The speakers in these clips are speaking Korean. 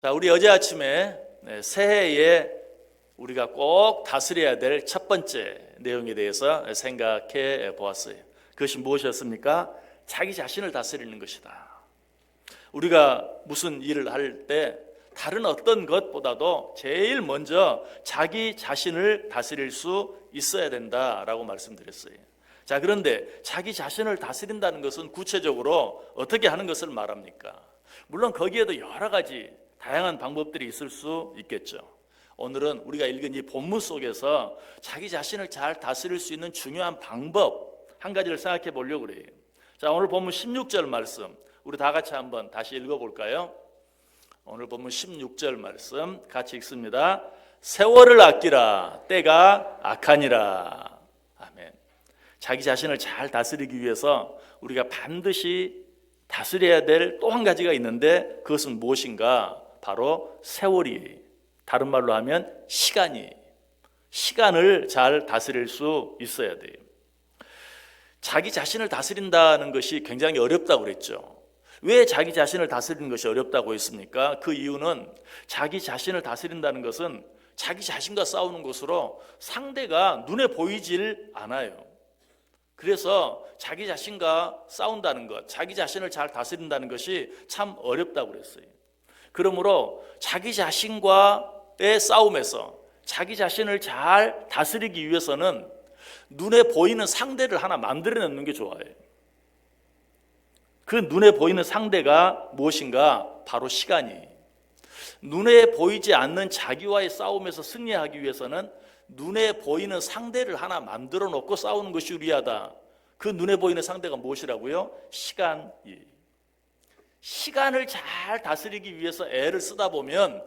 자, 우리 어제 아침에 새해에 우리가 꼭 다스려야 될 첫 번째 내용에 대해서 생각해 보았어요. 그것이 무엇이었습니까? 자기 자신을 다스리는 것이다. 우리가 무슨 일을 할 때 다른 어떤 것보다도 제일 먼저 자기 자신을 다스릴 수 있어야 된다라고 말씀드렸어요. 자, 그런데 자기 자신을 다스린다는 것은 구체적으로 어떻게 하는 것을 말합니까? 물론 거기에도 여러 가지 다양한 방법들이 있을 수 있겠죠. 오늘은 우리가 읽은 이 본문 속에서 자기 자신을 잘 다스릴 수 있는 중요한 방법 한 가지를 생각해 보려고 그래요. 자, 오늘 본문 16절 말씀 우리 다 같이 한번 다시 읽어볼까요? 오늘 본문 16절 말씀 같이 읽습니다. 세월을 아끼라 때가 악하니라. 아멘. 자기 자신을 잘 다스리기 위해서 우리가 반드시 다스려야 될 또 한 가지가 있는데 그것은 무엇인가? 바로 세월이, 다른 말로 하면 시간을 잘 다스릴 수 있어야 돼요. 자기 자신을 다스린다는 것이 굉장히 어렵다고 그랬죠. 왜 자기 자신을 다스리는 것이 어렵다고 했습니까? 그 이유는 자기 자신을 다스린다는 것은 자기 자신과 싸우는 것으로 상대가 눈에 보이질 않아요. 그래서 자기 자신과 싸운다는 것, 자기 자신을 잘 다스린다는 것이 참 어렵다고 그랬어요. 그러므로 자기 자신과의 싸움에서 자기 자신을 잘 다스리기 위해서는 눈에 보이는 상대를 하나 만들어내는 게 좋아요. 그 눈에 보이는 상대가 무엇인가? 바로 시간이. 눈에 보이지 않는 자기와의 싸움에서 승리하기 위해서는 눈에 보이는 상대를 하나 만들어 놓고 싸우는 것이 유리하다. 그 눈에 보이는 상대가 무엇이라고요? 시간이. 시간을 잘 다스리기 위해서 애를 쓰다 보면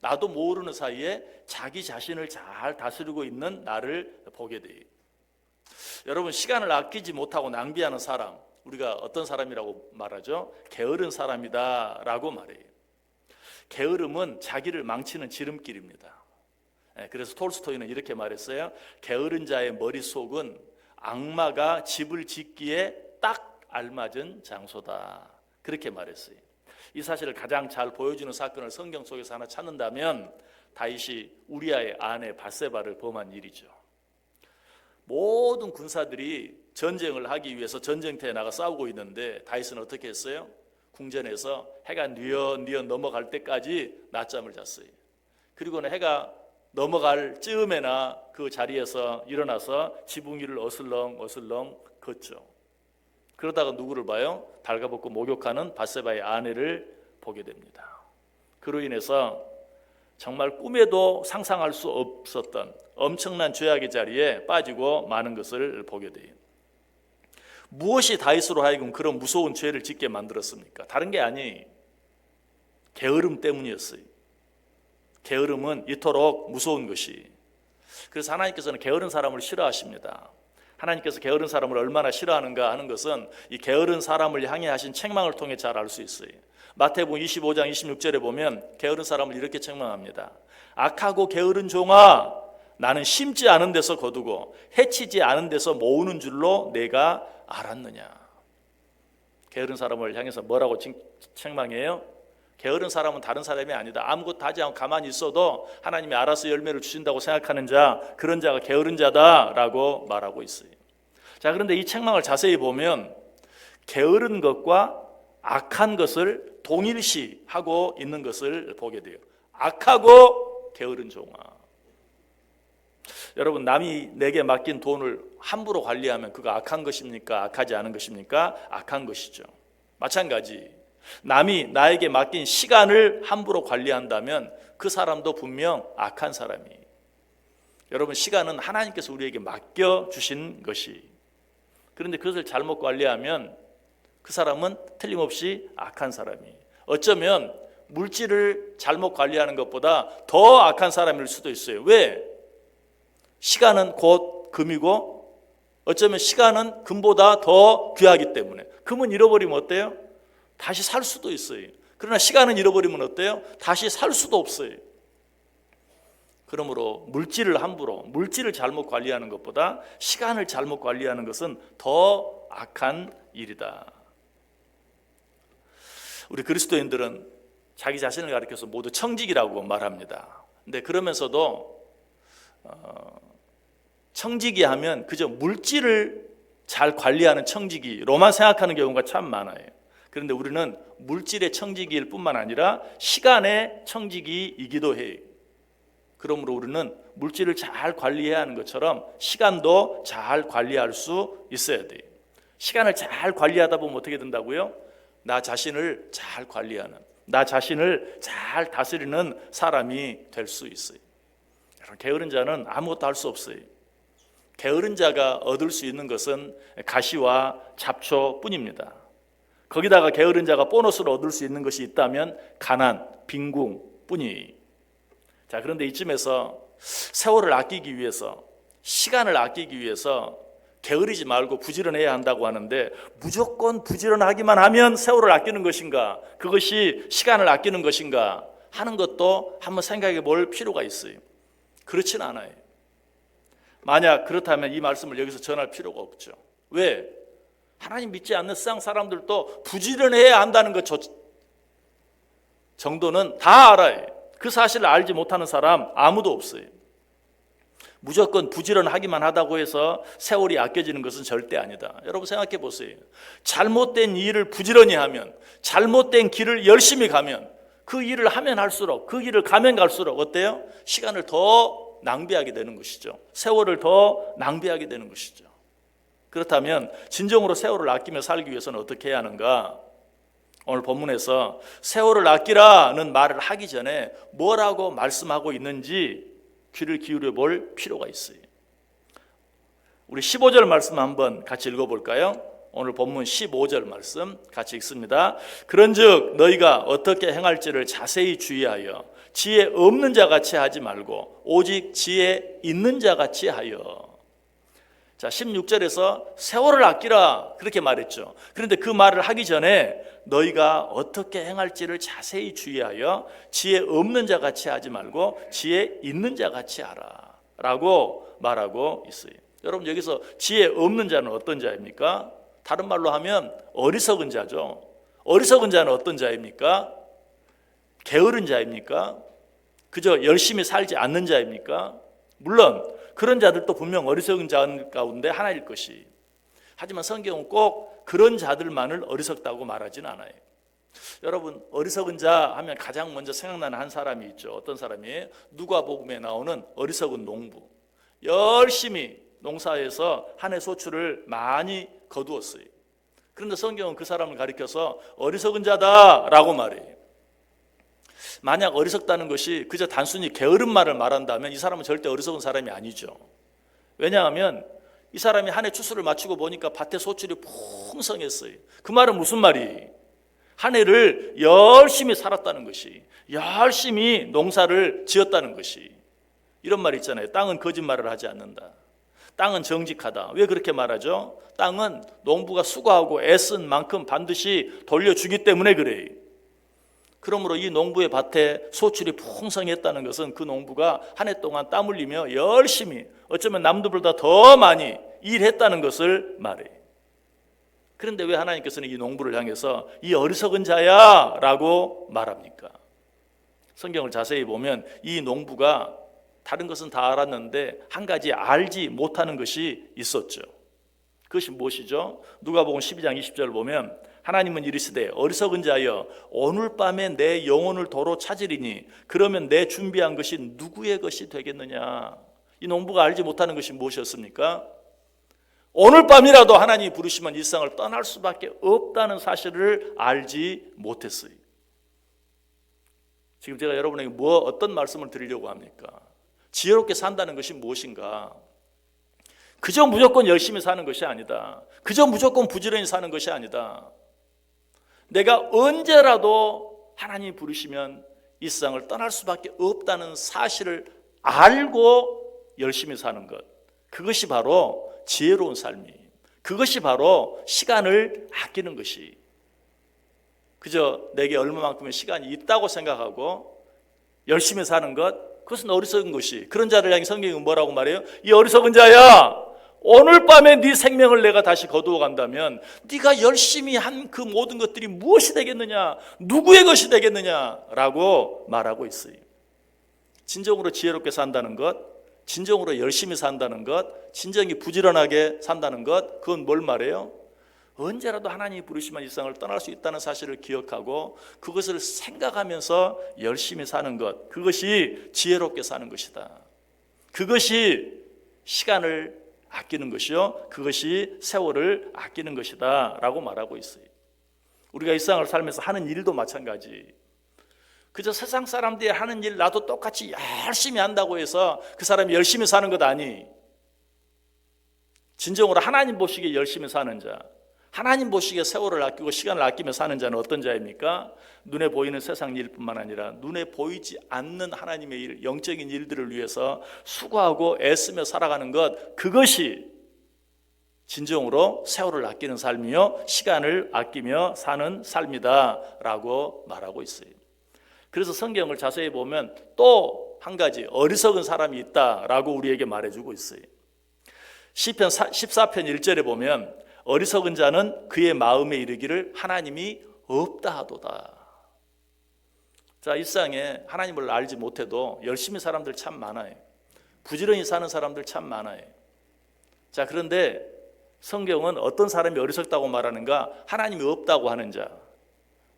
나도 모르는 사이에 자기 자신을 잘 다스리고 있는 나를 보게 돼요. 여러분, 시간을 아끼지 못하고 낭비하는 사람, 우리가 어떤 사람이라고 말하죠? 게으른 사람이다 라고 말해요. 게으름은 자기를 망치는 지름길입니다. 그래서 톨스토이는 이렇게 말했어요. 게으른 자의 머릿속은 악마가 집을 짓기에 딱 알맞은 장소다. 그렇게 말했어요. 이 사실을 가장 잘 보여주는 사건을 성경 속에서 하나 찾는다면 다윗이 우리아의 아내 밧세바를 범한 일이죠. 모든 군사들이 전쟁을 하기 위해서 전쟁터에 나가 싸우고 있는데 다윗은 어떻게 했어요? 궁전에서 해가 뉘엿뉘엿 넘어갈 때까지 낮잠을 잤어요. 그리고는 해가 넘어갈 즈음에나 그 자리에서 일어나서 지붕 위를 어슬렁 걷죠. 그러다가 누구를 봐요? 달가벗고 목욕하는 밧세바의 아내를 보게 됩니다. 그로 인해서 정말 꿈에도 상상할 수 없었던 엄청난 죄악의 자리에 빠지고 마는 것을 보게 돼요. 무엇이 다윗으로 하여금 그런 무서운 죄를 짓게 만들었습니까? 다른 게 아니에요. 게으름 때문이었어요. 게으름은 이토록 무서운 것이. 그래서 하나님께서는 게으른 사람을 싫어하십니다. 하나님께서 게으른 사람을 얼마나 싫어하는가 하는 것은 이 게으른 사람을 향해 하신 책망을 통해 잘 알 수 있어요. 마태복음 25장 26절에 보면 게으른 사람을 이렇게 책망합니다. 악하고 게으른 종아, 나는 심지 않은 데서 거두고 해치지 않은 데서 모으는 줄로 내가 알았느냐. 게으른 사람을 향해서 뭐라고 책망해요? 게으른 사람은 다른 사람이 아니다. 아무것도 하지 않고 가만히 있어도 하나님이 알아서 열매를 주신다고 생각하는 자, 그런 자가 게으른 자다라고 말하고 있어요. 자, 그런데 이 책망을 자세히 보면 게으른 것과 악한 것을 동일시하고 있는 것을 보게 돼요. 악하고 게으른 종아. 여러분, 남이 내게 맡긴 돈을 함부로 관리하면 그거 악한 것입니까? 악하지 않은 것입니까? 악한 것이죠. 마찬가지. 남이 나에게 맡긴 시간을 함부로 관리한다면 그 사람도 분명 악한 사람이에요. 여러분, 시간은 하나님께서 우리에게 맡겨주신 것이. 그런데 그것을 잘못 관리하면 그 사람은 틀림없이 악한 사람이에요. 어쩌면 물질을 잘못 관리하는 것보다 더 악한 사람일 수도 있어요. 왜? 시간은 곧 금이고 어쩌면 시간은 금보다 더 귀하기 때문에. 금은 잃어버리면 어때요? 다시 살 수도 있어요. 그러나 시간은 잃어버리면 어때요? 다시 살 수도 없어요. 그러므로 물질을 잘못 관리하는 것보다 시간을 잘못 관리하는 것은 더 악한 일이다. 우리 그리스도인들은 자기 자신을 가리켜서 모두 청직이라고 말합니다. 근데 그러면서도 청직이 하면 그저 물질을 잘 관리하는 청지기로만 생각하는 경우가 참 많아요. 그런데 우리는 물질의 청지기일 뿐만 아니라 시간의 청지기이기도 해요. 그러므로 우리는 물질을 잘 관리해야 하는 것처럼 시간도 잘 관리할 수 있어야 돼요. 시간을 잘 관리하다 보면 어떻게 된다고요? 나 자신을 잘 관리하는, 나 자신을 잘 다스리는 사람이 될 수 있어요. 게으른 자는 아무것도 할 수 없어요. 게으른 자가 얻을 수 있는 것은 가시와 잡초뿐입니다. 거기다가 게으른 자가 보너스로 얻을 수 있는 것이 있다면 가난, 빈궁뿐이. 자, 그런데 이쯤에서 세월을 아끼기 위해서, 시간을 아끼기 위해서 게으르지 말고 부지런해야 한다고 하는데, 무조건 부지런하기만 하면 세월을 아끼는 것인가, 그것이 시간을 아끼는 것인가 하는 것도 한번 생각해 볼 필요가 있어요. 그렇진 않아요. 만약 그렇다면 이 말씀을 여기서 전할 필요가 없죠. 왜? 하나님 믿지 않는 세상 사람들도 부지런해야 한다는 것 정도는 다 알아요. 그 사실을 알지 못하는 사람 아무도 없어요. 무조건 부지런하기만 하다고 해서 세월이 아껴지는 것은 절대 아니다. 여러분 생각해 보세요. 잘못된 일을 부지런히 하면, 잘못된 길을 열심히 가면, 그 일을 하면 할수록, 그 길을 가면 갈수록 어때요? 시간을 더 낭비하게 되는 것이죠. 세월을 더 낭비하게 되는 것이죠. 그렇다면 진정으로 세월을 아끼며 살기 위해서는 어떻게 해야 하는가? 오늘 본문에서 세월을 아끼라는 말을 하기 전에 뭐라고 말씀하고 있는지 귀를 기울여 볼 필요가 있어요. 우리 15절 말씀 한번 같이 읽어볼까요? 오늘 본문 15절 말씀 같이 읽습니다. 그런즉 너희가 어떻게 행할지를 자세히 주의하여 지혜 없는 자같이 하지 말고 오직 지혜 있는 자같이 하여. 자, 16절에서 세월을 아끼라 그렇게 말했죠. 그런데 그 말을 하기 전에 너희가 어떻게 행할지를 자세히 주의하여 지혜 없는 자같이 하지 말고 지혜 있는 자같이 하라 라고 말하고 있어요. 여러분 여기서 지혜 없는 자는 어떤 자입니까? 다른 말로 하면 어리석은 자죠. 어리석은 자는 어떤 자입니까? 게으른 자입니까? 그저 열심히 살지 않는 자입니까? 물론 그런 자들도 분명 어리석은 자 가운데 하나일 것이. 하지만 성경은 꼭 그런 자들만을 어리석다고 말하지는 않아요. 여러분 어리석은 자 하면 가장 먼저 생각나는 한 사람이 있죠. 어떤 사람이에요? 누가복음에 나오는 어리석은 농부. 열심히 농사에서 한 해 소출을 많이 거두었어요. 그런데 성경은 그 사람을 가리켜서 어리석은 자다라고 말해요. 만약 어리석다는 것이 그저 단순히 게으른 말을 말한다면 이 사람은 절대 어리석은 사람이 아니죠. 왜냐하면 이 사람이 한 해 추수를 마치고 보니까 밭에 소출이 풍성했어요. 그 말은 무슨 말이? 한 해를 열심히 살았다는 것이, 열심히 농사를 지었다는 것이. 이런 말 있잖아요. 땅은 거짓말을 하지 않는다. 땅은 정직하다. 왜 그렇게 말하죠? 땅은 농부가 수고하고 애쓴 만큼 반드시 돌려주기 때문에 그래요. 그러므로 이 농부의 밭에 소출이 풍성했다는 것은 그 농부가 한 해 동안 땀 흘리며 열심히, 어쩌면 남들보다 더 많이 일했다는 것을 말해요. 그런데 왜 하나님께서는 이 농부를 향해서 이 어리석은 자야 라고 말합니까? 성경을 자세히 보면 이 농부가 다른 것은 다 알았는데 한 가지 알지 못하는 것이 있었죠. 그것이 무엇이죠? 누가복음 12장 20절을 보면 하나님은 이르시되 어리석은 자여 오늘 밤에 내 영혼을 도로 찾으리니 그러면 내 준비한 것이 누구의 것이 되겠느냐. 이 농부가 알지 못하는 것이 무엇이었습니까? 오늘 밤이라도 하나님이 부르시면 이 세상을 떠날 수밖에 없다는 사실을 알지 못했어요. 지금 제가 여러분에게 어떤 말씀을 드리려고 합니까? 지혜롭게 산다는 것이 무엇인가? 그저 무조건 열심히 사는 것이 아니다. 그저 무조건 부지런히 사는 것이 아니다. 내가 언제라도 하나님이 부르시면 이 세상을 떠날 수밖에 없다는 사실을 알고 열심히 사는 것, 그것이 바로 지혜로운 삶이, 그것이 바로 시간을 아끼는 것이. 그저 내게 얼마만큼의 시간이 있다고 생각하고 열심히 사는 것, 그것은 어리석은 것이. 그런 자를 향해 성경이 뭐라고 말해요? 이 어리석은 자야, 오늘 밤에 네 생명을 내가 다시 거두어 간다면 네가 열심히 한 그 모든 것들이 무엇이 되겠느냐, 누구의 것이 되겠느냐라고 말하고 있어요. 진정으로 지혜롭게 산다는 것, 진정으로 열심히 산다는 것, 진정히 부지런하게 산다는 것, 그건 뭘 말해요? 언제라도 하나님이 부르시면 이 세상을 떠날 수 있다는 사실을 기억하고 그것을 생각하면서 열심히 사는 것, 그것이 지혜롭게 사는 것이다. 그것이 시간을 아끼는 것이요, 그것이 세월을 아끼는 것이다 라고 말하고 있어요. 우리가 이 세상을 살면서 하는 일도 마찬가지. 그저 세상 사람들이 하는 일 나도 똑같이 열심히 한다고 해서 그 사람이 열심히 사는 것 아니. 진정으로 하나님 보시기에 열심히 사는 자, 하나님 보시기에 세월을 아끼고 시간을 아끼며 사는 자는 어떤 자입니까? 눈에 보이는 세상 일뿐만 아니라 눈에 보이지 않는 하나님의 일, 영적인 일들을 위해서 수고하고 애쓰며 살아가는 것, 그것이 진정으로 세월을 아끼는 삶이요, 시간을 아끼며 사는 삶이다 라고 말하고 있어요. 그래서 성경을 자세히 보면 또 한 가지 어리석은 사람이 있다라고 우리에게 말해주고 있어요. 시편 14편 1절에 보면 어리석은 자는 그의 마음에 이르기를 하나님이 없다 하도다. 자, 이 세상에 하나님을 알지 못해도 열심히 사람들 참 많아요. 부지런히 사는 사람들 참 많아요. 자, 그런데 성경은 어떤 사람이 어리석다고 말하는가? 하나님이 없다고 하는 자.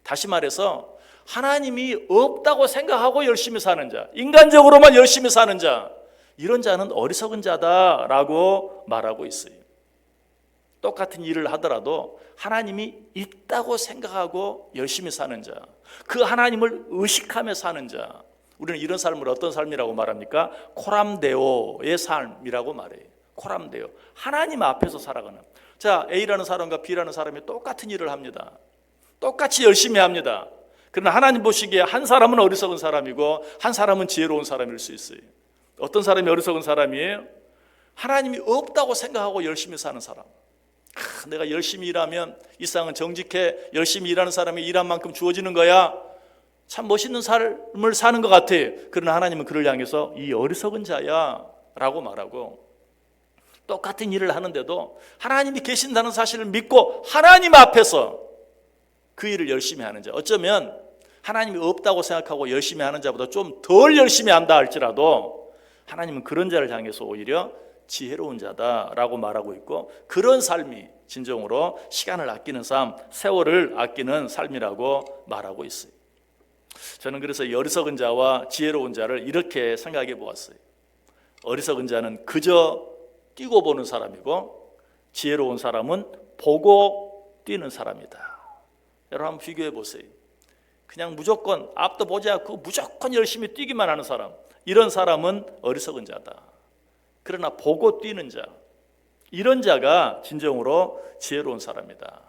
다시 말해서 하나님이 없다고 생각하고 열심히 사는 자, 인간적으로만 열심히 사는 자, 이런 자는 어리석은 자다라고 말하고 있어요. 똑같은 일을 하더라도 하나님이 있다고 생각하고 열심히 사는 자, 그 하나님을 의식하며 사는 자, 우리는 이런 삶을 어떤 삶이라고 말합니까? 코람데오의 삶이라고 말해요. 코람데오, 하나님 앞에서 살아가는. 자, A라는 사람과 B라는 사람이 똑같은 일을 합니다. 똑같이 열심히 합니다. 그러나 하나님 보시기에 한 사람은 어리석은 사람이고 한 사람은 지혜로운 사람일 수 있어요. 어떤 사람이 어리석은 사람이에요? 하나님이 없다고 생각하고 열심히 사는 사람. 내가 열심히 일하면 이 세상은 정직해, 열심히 일하는 사람이 일한 만큼 주어지는 거야, 참 멋있는 삶을 사는 것 같아. 그러나 하나님은 그를 향해서 이 어리석은 자야 라고 말하고, 똑같은 일을 하는데도 하나님이 계신다는 사실을 믿고 하나님 앞에서 그 일을 열심히 하는 자, 어쩌면 하나님이 없다고 생각하고 열심히 하는 자보다 좀 덜 열심히 한다 할지라도 하나님은 그런 자를 향해서 오히려 지혜로운 자다라고 말하고 있고, 그런 삶이 진정으로 시간을 아끼는 삶, 세월을 아끼는 삶이라고 말하고 있어요. 저는 그래서 이 어리석은 자와 지혜로운 자를 이렇게 생각해 보았어요. 어리석은 자는 그저 뛰고 보는 사람이고 지혜로운 사람은 보고 뛰는 사람이다. 여러분 한번 비교해 보세요. 그냥 무조건 앞도 보지 않고 무조건 열심히 뛰기만 하는 사람, 이런 사람은 어리석은 자다. 그러나 보고 뛰는 자, 이런 자가 진정으로 지혜로운 사람이다.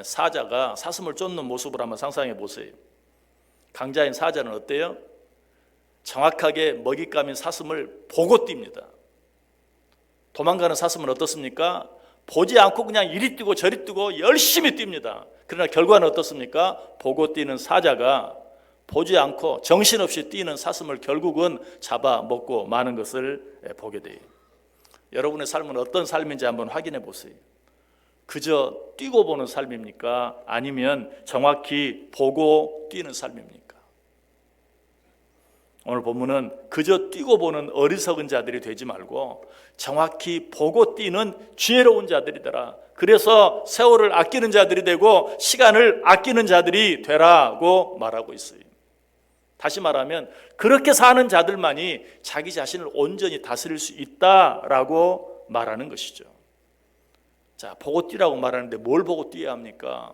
사자가 사슴을 쫓는 모습을 한번 상상해 보세요. 강자인 사자는 어때요? 정확하게 먹잇감인 사슴을 보고 뜁니다. 도망가는 사슴은 어떻습니까? 보지 않고 그냥 이리 뛰고 저리 뛰고 열심히 뜁니다. 그러나 결과는 어떻습니까? 보고 뛰는 사자가 보지 않고 정신없이 뛰는 사슴을 결국은 잡아먹고 마는 것을 보게 돼요. 여러분의 삶은 어떤 삶인지 한번 확인해 보세요. 그저 뛰고 보는 삶입니까? 아니면 정확히 보고 뛰는 삶입니까? 오늘 본문은 그저 뛰고 보는 어리석은 자들이 되지 말고 정확히 보고 뛰는 지혜로운 자들이더라. 그래서 세월을 아끼는 자들이 되고 시간을 아끼는 자들이 되라고 말하고 있어요. 다시 말하면 그렇게 사는 자들만이 자기 자신을 온전히 다스릴 수 있다라고 말하는 것이죠. 자, 보고 뛰라고 말하는데 뭘 보고 뛰어야 합니까?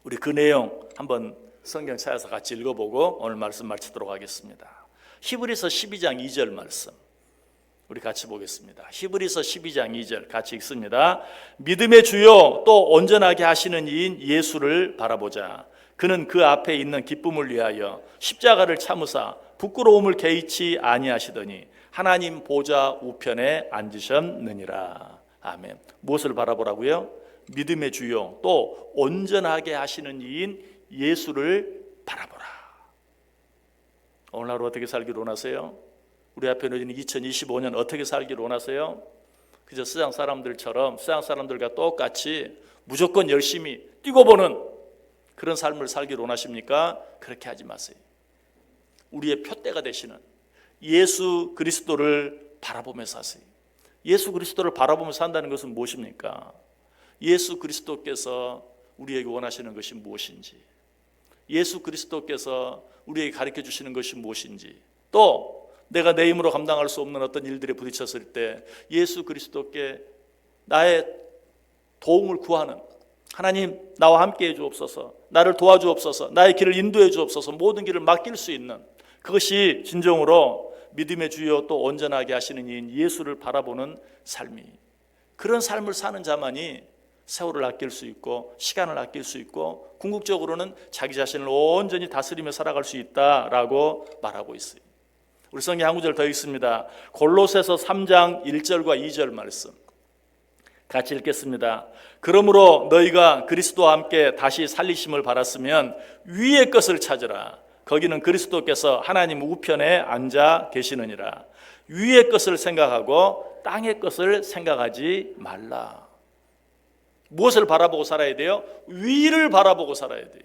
우리 그 내용 한번 성경 찾아서 같이 읽어보고 오늘 말씀 마치도록 하겠습니다. 히브리서 12장 2절 말씀 우리 같이 보겠습니다. 히브리서 12장 2절 같이 읽습니다. 믿음의 주요 또 온전하게 하시는 이인 예수를 바라보자. 그는 그 앞에 있는 기쁨을 위하여 십자가를 참으사 부끄러움을 개의치 아니하시더니 하나님 보좌 우편에 앉으셨느니라. 아멘. 무엇을 바라보라고요? 믿음의 주요 또 온전하게 하시는 이인 예수를 바라보라. 오늘 하루 어떻게 살기를 원하세요? 우리 앞에 놓인 2025년 어떻게 살기를 원하세요? 그저 세상 사람들처럼 세상 사람들과 똑같이 무조건 열심히 뛰고 보는 그런 삶을 살기를 원하십니까? 그렇게 하지 마세요. 우리의 표대가 되시는 예수 그리스도를 바라보면서 사세요. 예수 그리스도를 바라보면서 산다는 것은 무엇입니까? 예수 그리스도께서 우리에게 원하시는 것이 무엇인지, 예수 그리스도께서 우리에게 가르쳐 주시는 것이 무엇인지, 또 내가 내 힘으로 감당할 수 없는 어떤 일들에 부딪혔을 때 예수 그리스도께 나의 도움을 구하는, 하나님 나와 함께 해 주옵소서, 나를 도와주옵소서, 나의 길을 인도해 주옵소서, 모든 길을 맡길 수 있는, 그것이 진정으로 믿음의 주여 또 온전하게 하시는 이인 예수를 바라보는 삶이, 그런 삶을 사는 자만이 세월을 아낄 수 있고 시간을 아낄 수 있고 궁극적으로는 자기 자신을 온전히 다스리며 살아갈 수 있다라고 말하고 있어요. 우리 성경 한 구절 더 읽습니다. 골로새서 3장 1절과 2절 말씀 같이 읽겠습니다. 그러므로 너희가 그리스도와 함께 다시 살리심을 받았으면 위의 것을 찾으라. 거기는 그리스도께서 하나님 우편에 앉아 계시느니라. 위의 것을 생각하고 땅의 것을 생각하지 말라. 무엇을 바라보고 살아야 돼요? 위를 바라보고 살아야 돼요.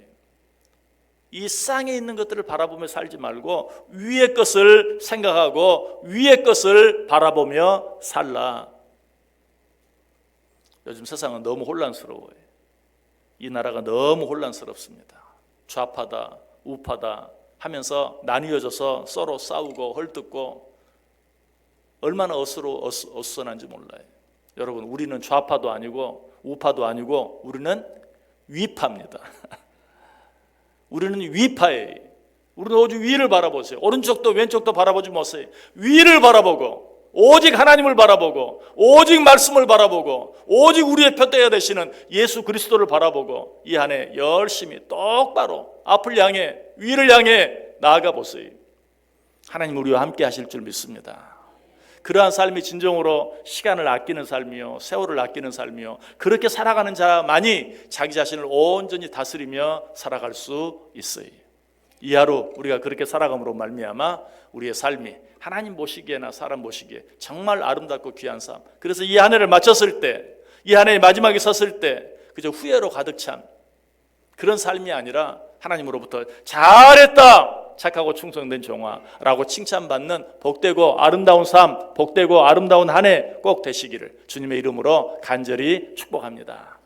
이 땅에 있는 것들을 바라보며 살지 말고 위의 것을 생각하고 위의 것을 바라보며 살라. 요즘 세상은 너무 혼란스러워요. 이 나라가 너무 혼란스럽습니다. 좌파다 우파다 하면서 나뉘어져서 서로 싸우고 헐뜯고 얼마나 어수선한지 몰라요. 여러분, 우리는 좌파도 아니고 우파도 아니고 우리는 위파입니다. 우리는 위파예요. 우리는 오직 위를 바라보세요. 오른쪽도 왼쪽도 바라보지 마세요. 위를 바라보고 오직 하나님을 바라보고 오직 말씀을 바라보고 오직 우리의 표대가 되시는 예수 그리스도를 바라보고 이 한 해 열심히 똑바로 앞을 향해 위를 향해 나아가 보세요. 하나님 우리와 함께 하실 줄 믿습니다. 그러한 삶이 진정으로 시간을 아끼는 삶이요, 세월을 아끼는 삶이요, 그렇게 살아가는 자만이 자기 자신을 온전히 다스리며 살아갈 수 있어요. 이 하루 우리가 그렇게 살아감으로 말미암아 우리의 삶이 하나님 보시기에나 사람 보시기에 정말 아름답고 귀한 삶. 그래서 이 한 해를 마쳤을 때, 이 한 해의 마지막에 섰을 때 그저 후회로 가득 찬 그런 삶이 아니라 하나님으로부터 잘했다, 착하고 충성된 종아라고 칭찬받는 복되고 아름다운 삶, 복되고 아름다운 한 해 꼭 되시기를 주님의 이름으로 간절히 축복합니다.